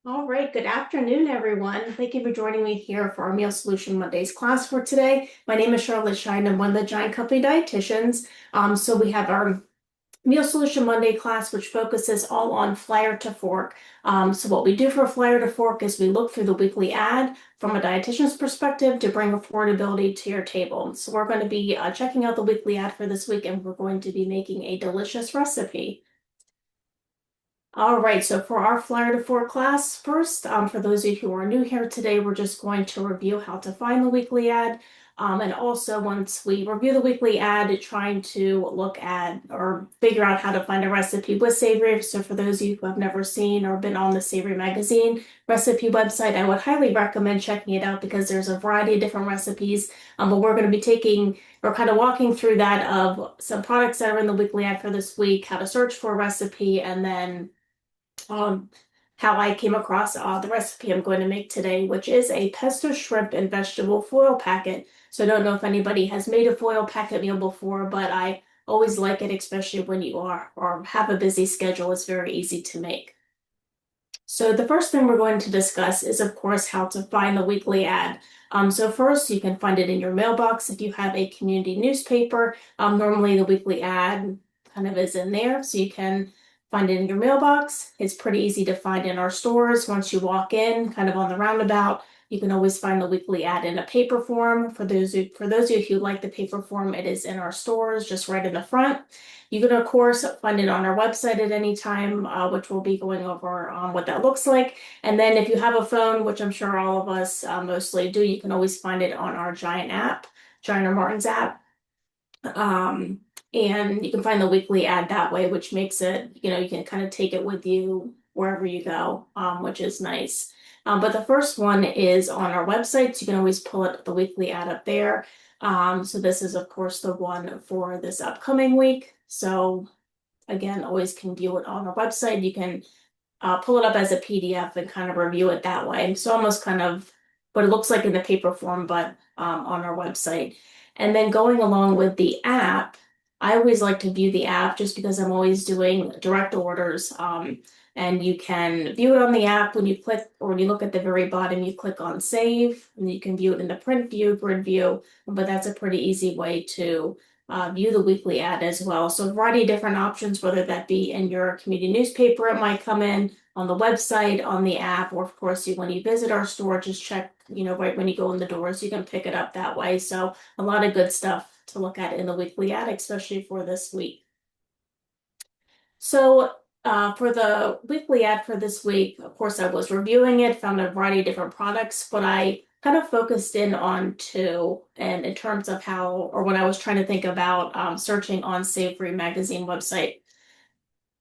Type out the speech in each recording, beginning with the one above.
All right, good afternoon, everyone. Thank you for joining me here for our Meal Solution Mondays class for today. My name is Charlotte Shine. I'm one of the Giant Company dietitians. So we have our Meal Solution Monday class, which focuses all on flyer to fork. So what we do for flyer to fork is we look through the weekly ad from a dietitian's perspective to bring affordability to your table. So we're going to be checking out the weekly ad for this week, and we're going to be making a delicious recipe. All right, so for our Flyer to Four class first, for those of you who are new here today, we're just going to review how to find the weekly ad. And also once we review the weekly ad, trying to look at or figure out how to find a recipe with savory. So for those of you who have never seen or been on the Savory Magazine recipe website, I would highly recommend checking it out because there's a variety of different recipes. But we're going to be we're kind of walking through that of some products that are in the weekly ad for this week, how to search for a recipe, and then um, how I came across the recipe I'm going to make today, which is a pesto shrimp and vegetable foil packet. So I don't know if anybody has made a foil packet meal before, but I always like it, especially when you are or have a busy schedule. It's very easy to make. So the first thing we're going to discuss is, of course, how to find the weekly ad. So first, you can find it in your mailbox if you have a community newspaper. Normally, the weekly ad kind of is in there, so you can find it in your mailbox. It's pretty easy to find in our stores. Once you walk in, kind of on the roundabout, you can always find the weekly ad in a paper form. For those of you who like the paper form, it is in our stores, just right in the front. You can, of course, find it on our website at any time, which we'll be going over what that looks like. And then if you have a phone, which I'm sure all of us mostly do, you can always find it on our Giant app, Giant or Martin's app. Um, and you can find the weekly ad that way, which makes it, you can kind of take it with you wherever you go, which is nice. But the first one is on our website, so you can always pull it the weekly ad up there. So this is, of course, the one for this upcoming week. So again, always can view it on our website. You can pull it up as a PDF and kind of review it that way. So almost kind of what it looks like in the paper form, but on our website. And then going along with the app, I always like to view the app just because I'm always doing direct orders. And you can view it on the app when you click, or when you look at the very bottom, you click on save, and you can view it in the print view, grid view. But that's a pretty easy way to view the weekly ad as well. So a variety of different options, whether that be in your community newspaper, it might come in on the website, on the app, or of course, when you visit our store, just check, right when you go in the doors, you can pick it up that way. So a lot of good stuff to look at in the weekly ad, especially for this week. So for the weekly ad for this week, of course, I was reviewing it, found a variety of different products, but I kind of focused in on two, and in terms of how, or when I was trying to think about searching on Savory Magazine website.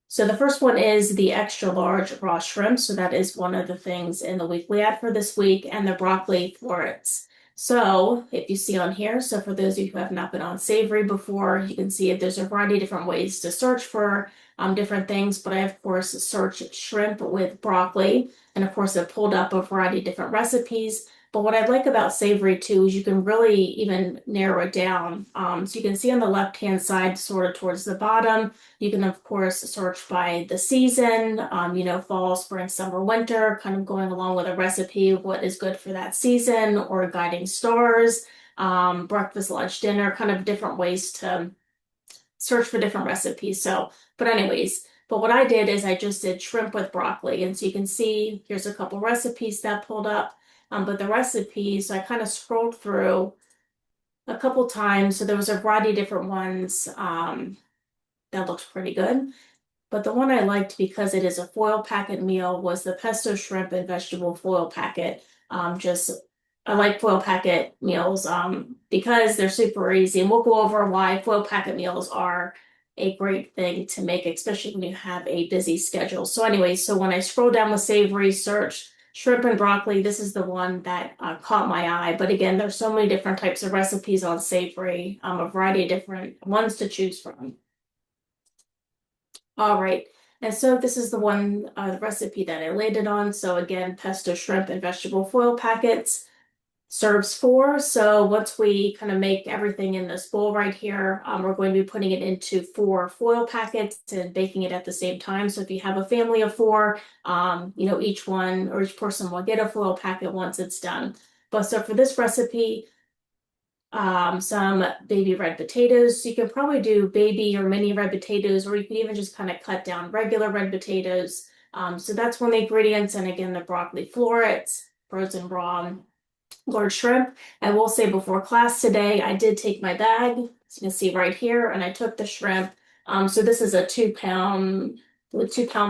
So the first one is the extra large raw shrimp. So that is one of the things in the weekly ad for this week, and the broccoli florets. So if you see on here, so for those of you who have not been on Savory before, you can see if there's a variety of different ways to search for different things. But I, of course, searched shrimp with broccoli, and of course, it pulled up a variety of different recipes. But what I like about Savory too is you can really even narrow it down. So you can see on the left-hand side, sort of towards the bottom, you can, of course, search by the season, fall, spring, summer, winter, kind of going along with a recipe of what is good for that season, or guiding stars, breakfast, lunch, dinner, kind of different ways to search for different recipes. So, but anyways, but what I did is I just did shrimp with broccoli. And so you can see here's a couple recipes that pulled up. But the recipes, so I kind of scrolled through a couple times. So there was a variety of different ones that looked pretty good. But the one I liked because it is a foil packet meal was the pesto shrimp and vegetable foil packet. Just I like foil packet meals because they're super easy, and we'll go over why foil packet meals are a great thing to make, especially when you have a busy schedule. So anyway, so when I scroll down the savory search, shrimp and broccoli, this is the one that caught my eye. But again, there's so many different types of recipes on savory, a variety of different ones to choose from. All right. And so this is the recipe that I landed on. So again, pesto shrimp and vegetable foil packets. serves for. So once we kind of make everything in this bowl right here, we're going to be putting it into 4 foil packets and baking it at the same time. So if you have a family of 4, each one or each person will get a foil packet once it's done. But so for this recipe, some baby red potatoes. So you can probably do baby or mini red potatoes, or you can even just kind of cut down regular red potatoes. So that's one of the ingredients. And again, the broccoli florets, frozen raw large shrimp. I will say before class today, I did take my bag, as you can see right here, and I took the shrimp. So this is a 2 pound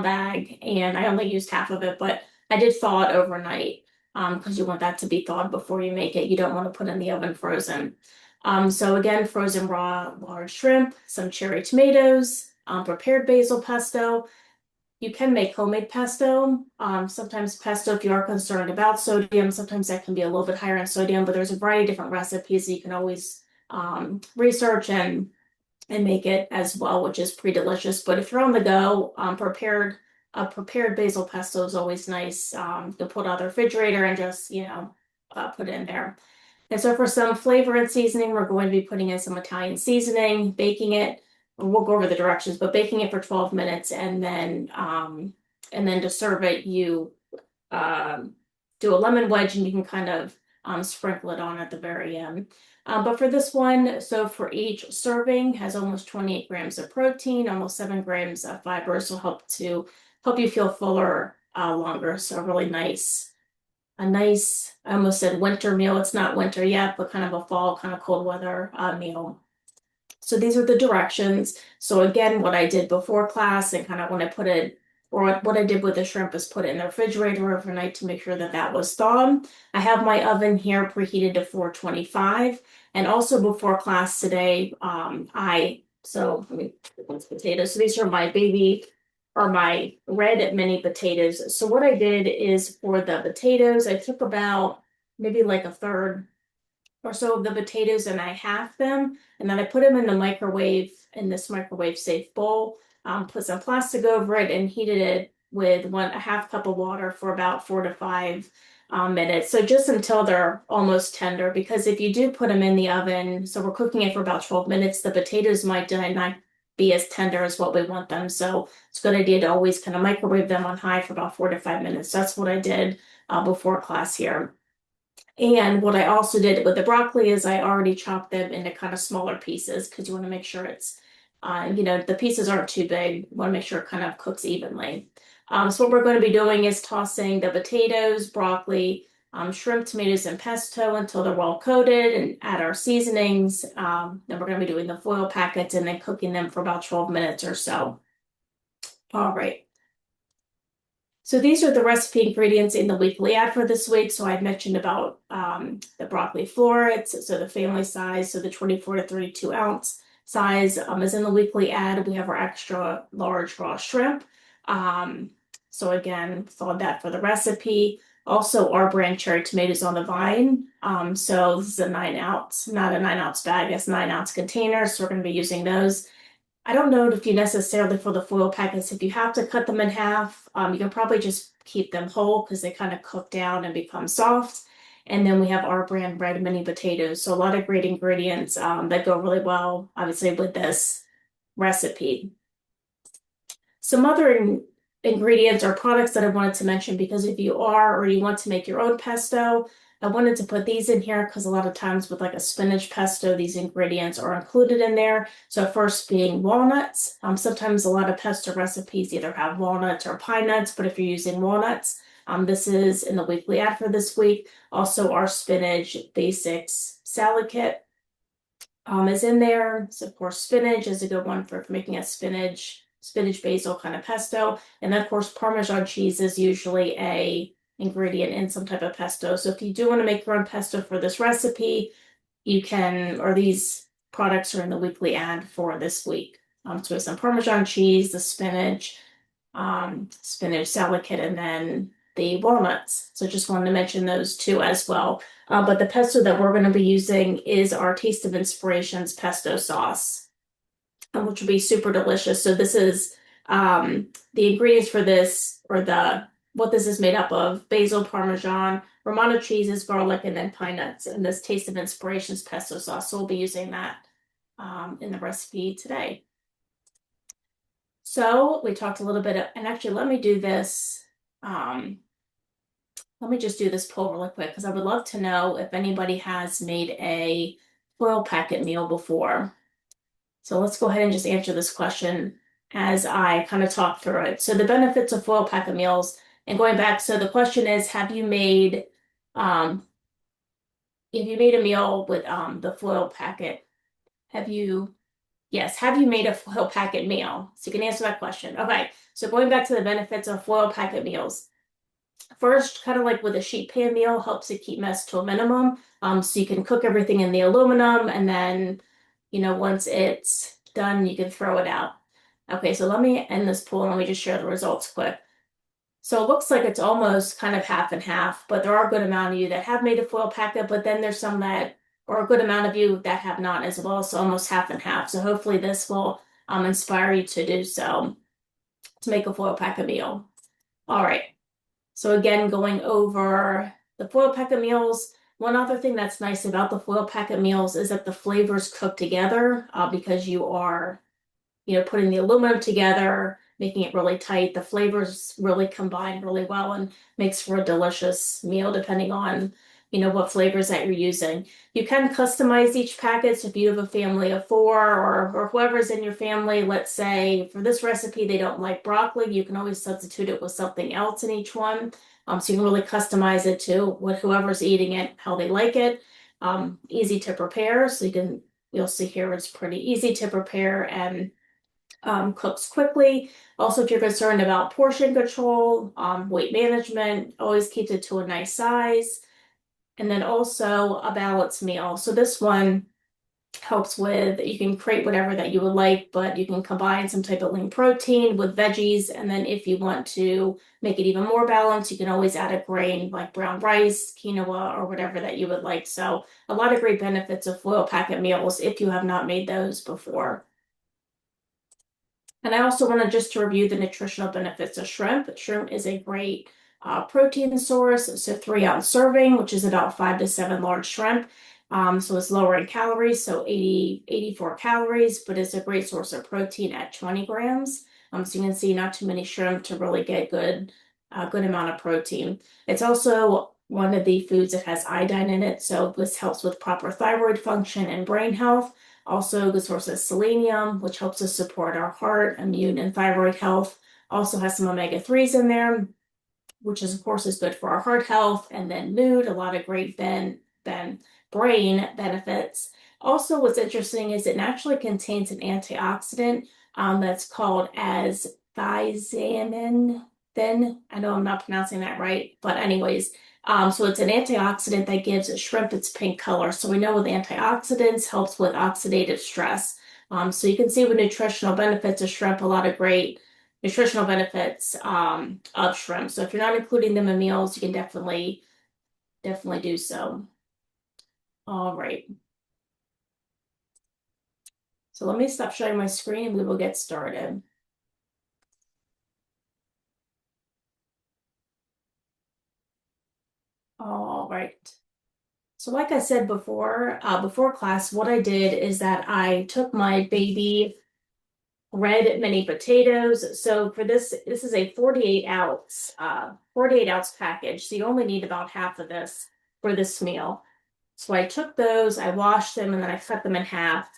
bag, and I only used half of it, but I did thaw it overnight because you want that to be thawed before you make it. You don't want to put it in the oven frozen. So again, frozen raw large shrimp, some cherry tomatoes, prepared basil pesto. You can make homemade pesto. Sometimes pesto, if you are concerned about sodium, sometimes that can be a little bit higher in sodium, but there's a variety of different recipes that you can always research and make it as well, which is pretty delicious. But if you're on the go, prepared basil pesto is always nice. You pull it out of the refrigerator and just, put it in there. And so for some flavor and seasoning, we're going to be putting in some Italian seasoning, baking it. We'll go over the directions, but baking it for 12 minutes and then to serve it, you um, do a lemon wedge and you can kind of sprinkle it on at the very end. But for this one, so for each serving has almost 28 grams of protein, almost 7 grams of fiber, so help you feel fuller longer. So really nice, I almost said winter meal. It's not winter yet, but kind of a fall, kind of cold weather meal. So these are the directions. So again, what I did before class and kind of when I put it, or what I did with the shrimp is put it in the refrigerator overnight to make sure that that was thawed. I have my oven here preheated to 425. And also before class today, let me put these potatoes. So these are my my red mini potatoes. So what I did is for the potatoes, I took about maybe like a third or so of the potatoes and I halved them and then I put them in the microwave in this microwave safe bowl, put some plastic over it and heated it with a half cup of water for about 4 to 5 minutes. So just until they're almost tender, because if you do put them in the oven, so we're cooking it for about 12 minutes, the potatoes might not be as tender as what we want them. So it's a good idea to always kind of microwave them on high for about 4 to 5 minutes. That's what I did before class here. And what I also did with the broccoli is I already chopped them into kind of smaller pieces because you want to make sure the pieces aren't too big. You want to make sure it kind of cooks evenly. So what we're going to be doing is tossing the potatoes, broccoli, shrimp, tomatoes, and pesto until they're well coated and add our seasonings. Then we're going to be doing the foil packets and then cooking them for about 12 minutes or so. All right. So these are the recipe ingredients in the weekly ad for this week. So I mentioned about the broccoli florets, so the family size, so the 24 to 32 ounce size is in the weekly ad. We have our extra large raw shrimp. So again, thawed that for the recipe. Also, our brand cherry tomatoes on the vine. So this is a 9 ounce, not a 9 ounce bag, it's 9 ounce containers. So we're going to be using those. I don't know if you necessarily for the foil packets, if you have to cut them in half, you can probably just keep them whole because they kind of cook down and become soft. And then we have our brand red mini potatoes. So a lot of great ingredients that go really well, obviously, with this recipe. Some other ingredients or products that I wanted to mention because if you are or you want to make your own pesto, I wanted to put these in here because a lot of times with like a spinach pesto, these ingredients are included in there. So first being walnuts. Sometimes a lot of pesto recipes either have walnuts or pine nuts, but if you're using walnuts, this is in the weekly ad for this week. Also our spinach basics salad kit is in there. So of course spinach is a good one for making a spinach basil kind of pesto. And then of course Parmesan cheese is usually a ingredient in some type of pesto. So if you do want to make your own pesto for this recipe, you can, or these products are in the weekly ad for this week. So we have some Parmesan cheese, the spinach salad kit, and then the walnuts. So just wanted to mention those two as well. But the pesto that we're going to be using is our Taste of Inspirations pesto sauce, which will be super delicious. So this is the ingredients for this, or what this is made up of: basil, Parmesan, Romano cheeses, garlic, and then pine nuts. And this Taste of Inspiration's pesto sauce. So we'll be using that in the recipe today. So we talked a little bit, and actually let me do this. Let me just do this poll really quick because I would love to know if anybody has made a foil packet meal before. So let's go ahead and just answer this question as I kind of talk through it. So the benefits of foil packet meals, and going back, so the question is, um, if you made a meal with the foil packet, have you, yes, have you made a foil packet meal? So you can answer that question. Okay, so going back to the benefits of foil packet meals. First, kind of like with a sheet pan meal, helps to keep mess to a minimum. So you can cook everything in the aluminum and then, once it's done, you can throw it out. Okay, so let me end this poll and let me just share the results quick. So it looks like it's almost kind of half and half, but there are a good amount of you that have made a foil packet, but then there's some that, or a good amount of you that have not as well, so almost half and half. So hopefully this will inspire you to do so, to make a foil packet meal. All right. So again, going over the foil packet meals, one other thing that's nice about the foil packet meals is that the flavors cook together because you are, putting the aluminum together, making it really tight. The flavors really combine really well and makes for a delicious meal depending on, what flavors that you're using. You can customize each packet. So if you have a family of four or whoever's in your family, let's say for this recipe, they don't like broccoli, you can always substitute it with something else in each one. So you can really customize it to what whoever's eating it, how they like it. Easy to prepare. So you'll see here it's pretty easy to prepare and cooks quickly. Also, if you're concerned about portion control, weight management, always keeps it to a nice size. And then also a balanced meal. So this one helps with, you can create whatever that you would like, but you can combine some type of lean protein with veggies. And then if you want to make it even more balanced, you can always add a grain like brown rice, quinoa, or whatever that you would like. So a lot of great benefits of foil packet meals if you have not made those before. And I also wanted just to review the nutritional benefits of shrimp. Shrimp is a great protein source. So 3-ounce serving, which is about 5 to 7 large shrimp. So it's lower in calories, so 84 calories, but it's a great source of protein at 20 grams. So you can see not too many shrimp to really get good amount of protein. It's also one of the foods that has iodine in it, so this helps with proper thyroid function and brain health. Also, a good source of selenium, which helps us support our heart, immune, and thyroid health. Also has some omega-3s in there, which is, of course, is good for our heart health and then mood. A lot of great brain benefits. Also, what's interesting is it naturally contains an antioxidant that's called as thiamin. I know I'm not pronouncing that right, but anyways, so it's an antioxidant that gives shrimp its pink color. So we know with antioxidants helps with oxidative stress. So you can see with nutritional benefits of shrimp, a lot of great nutritional benefits of shrimp. So if you're not including them in meals, you can definitely do so. All right. So let me stop sharing my screen and we will get started. All right. So like I said before class, what I did is that I took my baby red mini potatoes. So for this is a 48-ounce package. So you only need about half of this for this meal. So I took those, I washed them, and then I cut them in half,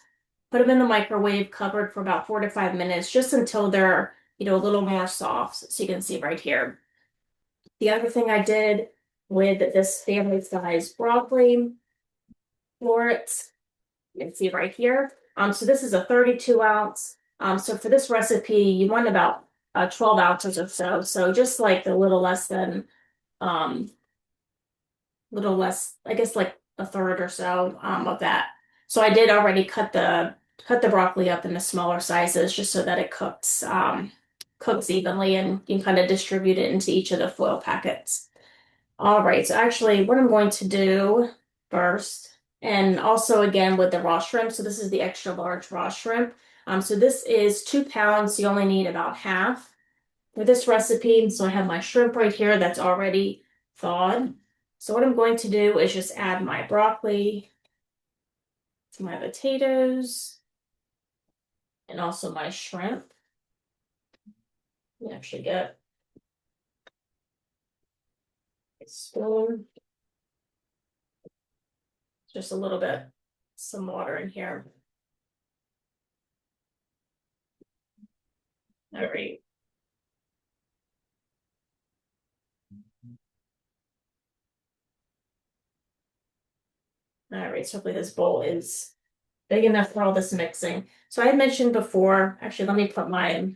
put them in the microwave, covered for about 4 to 5 minutes, just until they're, a little more soft. So you can see right here. The other thing I did with this family size broccoli florets, you can see right here. So this is a 32-ounce. So for this recipe, you want about 12 ounces or so. So just like a little less than, I guess like a third or so of that. So I did already cut the broccoli up into smaller sizes just so that it cooks evenly and you can kind of distribute it into each of the foil packets. All right, so actually what I'm going to do first, and also again with the raw shrimp, so this is the extra large raw shrimp. So this is 2 pounds, so you only need about half for this recipe. So I have my shrimp right here that's already thawed. So what I'm going to do is just add my broccoli to my potatoes and also my shrimp. You actually get a spoon, just a little bit, some water in here. All right. All right, so hopefully this bowl is big enough for all this mixing. So I had mentioned before, actually, let me put my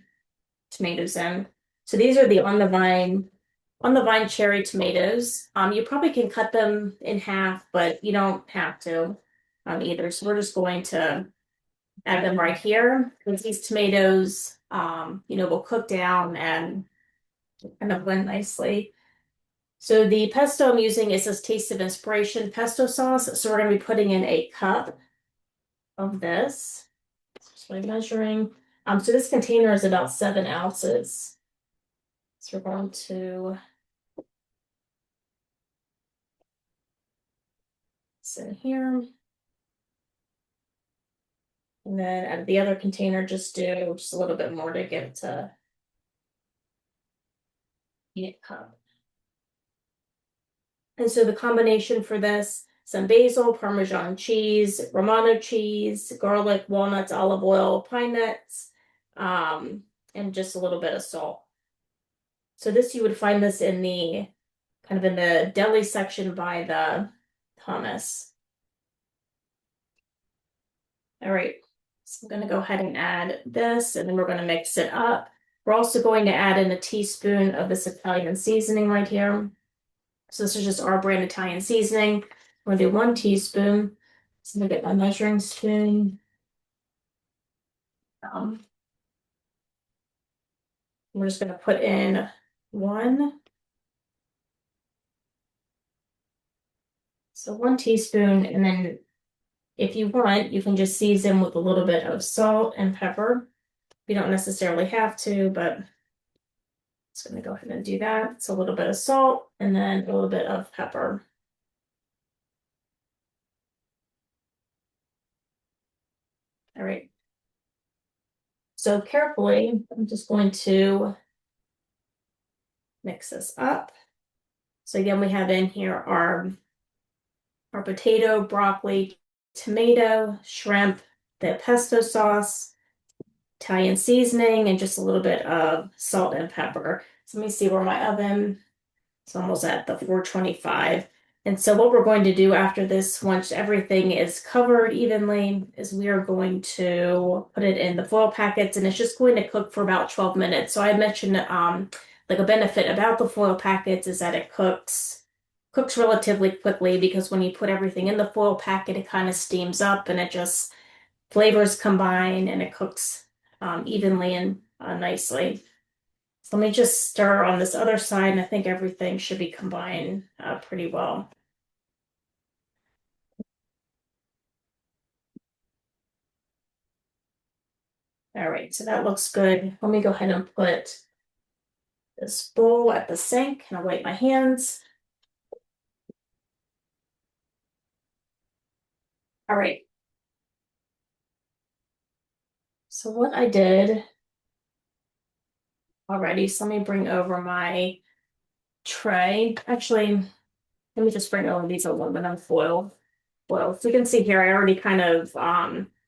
tomatoes in. So these are the on the vine cherry tomatoes. You probably can cut them in half, but you don't have to either. So we're just going to add them right here because these tomatoes, will cook down and kind of blend nicely. So the pesto I'm using is this Taste of Inspiration pesto sauce. So we're going to be putting in a cup of this. Just by measuring. So this container is about 7 ounces. So we're going to sit in here. And then out of the other container, just do just a little bit more to get it to eat cup. And so the combination for this, some basil, Parmesan cheese, Romano cheese, garlic, walnuts, olive oil, pine nuts, and just a little bit of salt. So this, you would find this in the kind of in the deli section by the hummus. All right, so I'm gonna go ahead and add this, and then we're gonna mix it up. We're also going to add in a teaspoon of this Italian seasoning right here. So this is just our brand Italian seasoning. We're gonna do 1 teaspoon. So I'm gonna get my measuring spoon. We're just gonna put in one. So 1 teaspoon, and then if you want, you can just season with a little bit of salt and pepper. You don't necessarily have to, but just gonna go ahead and do that. It's a little bit of salt and then a little bit of pepper. All right. So carefully, I'm just going to mix this up. So again, we have in here our potato, broccoli, tomato, shrimp, the pesto sauce, Italian seasoning, and just a little bit of salt and pepper. So let me see where my oven is almost at the 425. And so what we're going to do after this, once everything is covered evenly, is we are going to put it in the foil packets, and it's just going to cook for about 12 minutes. So I mentioned like a benefit about the foil packets is that it cooks relatively quickly because when you put everything in the foil packet, it kind of steams up and it just flavors combine and it cooks evenly and nicely. So let me just stir on this other side, and I think everything should be combined pretty well. All right, so that looks good. Let me go ahead and put this bowl at the sink, and I'll wipe my hands. All right. So what I did already, so let me bring over my tray. Actually, let me just bring over these aluminum foil. So you can see here, I already kind of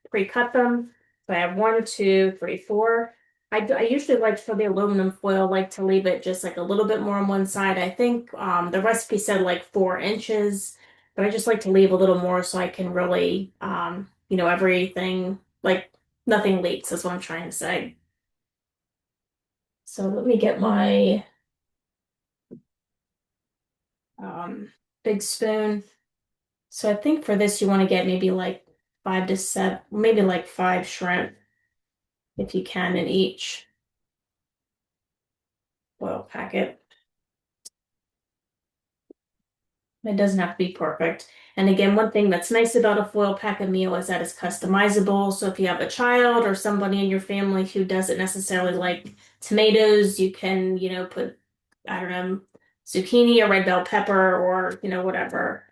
pre-cut them. So I have 1, 2, 3, 4. I usually like for the aluminum foil, like to leave it just like a little bit more on one side. I think the recipe said like 4 inches, but I just like to leave a little more so I can really, everything, like nothing leaks is what I'm trying to say. So let me get my um, big spoon. So I think for this, you want to get maybe like 5 to 7, maybe like 5 shrimp if you can in each foil packet. It doesn't have to be perfect. And again, one thing that's nice about a foil packet meal is that it's customizable. So if you have a child or somebody in your family who doesn't necessarily like tomatoes, you can, put, I don't know, zucchini or red bell pepper or, whatever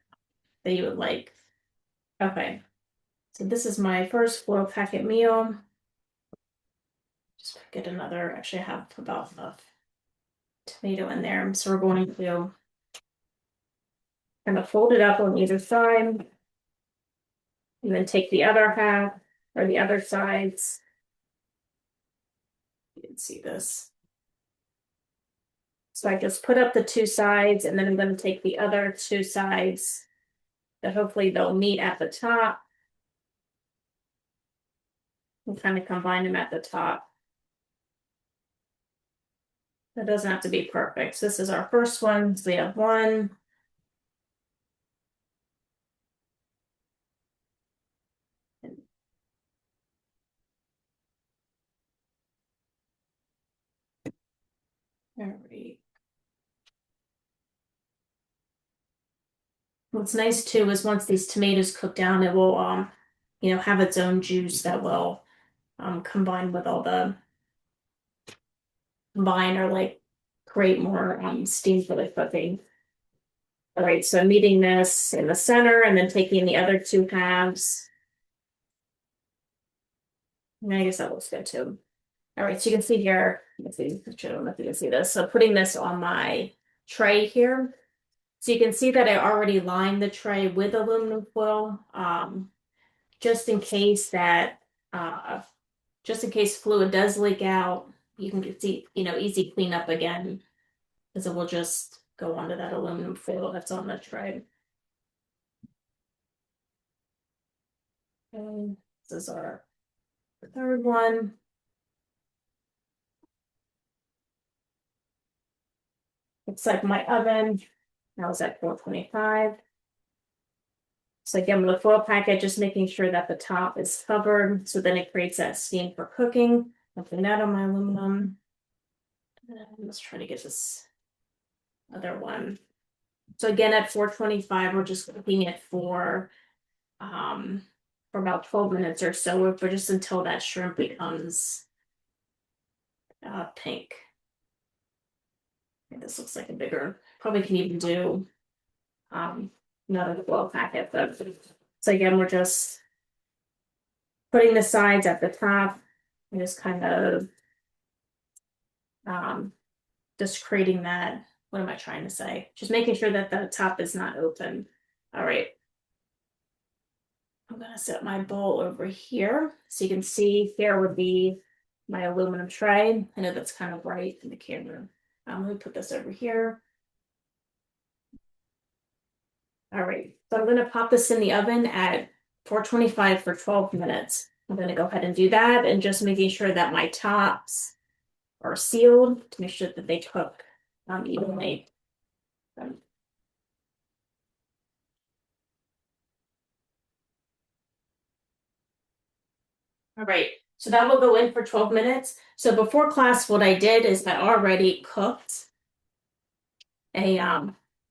that you would like. Okay. So this is my first foil packet meal. Just get another, actually I have about enough tomato in there. So we're going to kind of fold it up on either side and then take the other half or the other sides. You can see this. So I just put up the two sides and then I'm going to take the other two sides that hopefully they'll meet at the top and kind of combine them at the top. That doesn't have to be perfect. So this is our first one. So we have one. All right. What's nice too is once these tomatoes cook down, it will have its own juice that will combine with all the combine or like create more steam for the cooking. All right, so I'm meeting this in the center and then taking the other two halves. And I guess that looks good too. All right, so you can see here, let's see, I don't know if you can see this. So putting this on my tray here. So you can see that I already lined the tray with aluminum foil, just in case that, just in case fluid does leak out, you can see, easy cleanup again, because it will just go onto that aluminum foil that's on the tray. And this is our third one. Looks like my oven. Now is at 425. So again, with the foil packet, just making sure that the top is covered so then it creates that steam for cooking. I'm putting that on my aluminum. Let's try to get this other one. So again, at 425, we're just cooking it for about 12 minutes or so, for just until that shrimp becomes pink. This looks like a bigger, probably can even do another foil packet, but so again, we're just putting the sides at the top and just kind of just creating that, what am I trying to say? Just making sure that the top is not open. All right. I'm gonna set my bowl over here. So you can see here would be my aluminum tray. I know that's kind of bright in the camera. Let me put this over here. All right, so I'm gonna pop this in the oven at 425 for 12 minutes. I'm gonna go ahead and do that and just making sure that my tops are sealed to make sure that they cook evenly. All right, so that will go in for 12 minutes. So before class, what I did is I already cooked a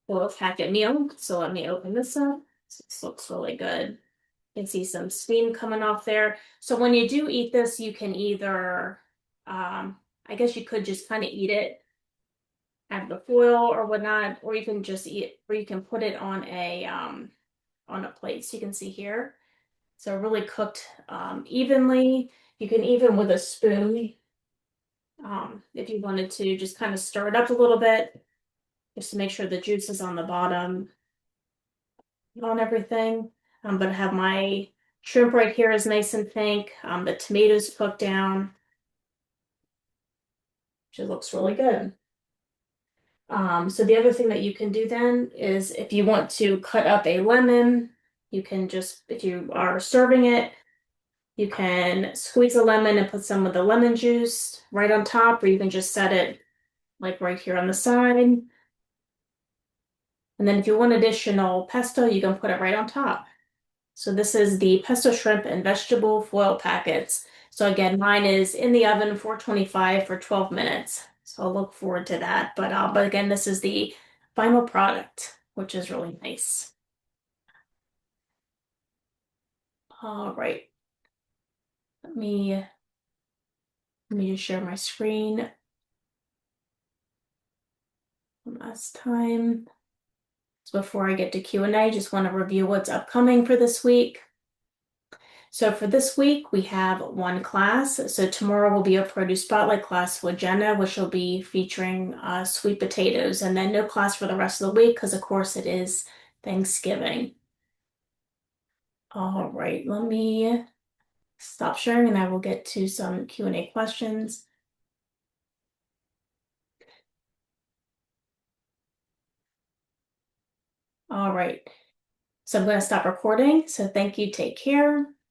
foil packet meal. So let me open this up. This looks really good. You can see some steam coming off there. So when you do eat this, you can either, I guess you could just kind of eat it out of the foil or whatnot, or you can just eat, or you can put it on a plate. So you can see here. So really cooked evenly. You can even with a spoon, if you wanted to, just kind of stir it up a little bit, just to make sure the juice is on the bottom on everything. But I have my shrimp right here is nice and pink. The tomatoes cooked down, which looks really good. So the other thing that you can do then is if you want to cut up a lemon, you can just, if you are serving it, you can squeeze a lemon and put some of the lemon juice right on top, or you can just set it like right here on the side. And then if you want additional pesto, you can put it right on top. So this is the pesto shrimp and vegetable foil packets. So again, mine is in the oven 425 for 12 minutes. So I'll look forward to that. But again, this is the final product, which is really nice. All right. Let me just share my screen. last time. So before I get to Q&A, just want to review what's upcoming for this week. So for this week, we have one class. So tomorrow will be a produce spotlight class with Jenna, which will be featuring sweet potatoes, and then no class for the rest of the week because, of course, it is Thanksgiving. All right, let me stop sharing and I will get to some Q&A questions. All right, so I'm going to stop recording. So thank you, take care.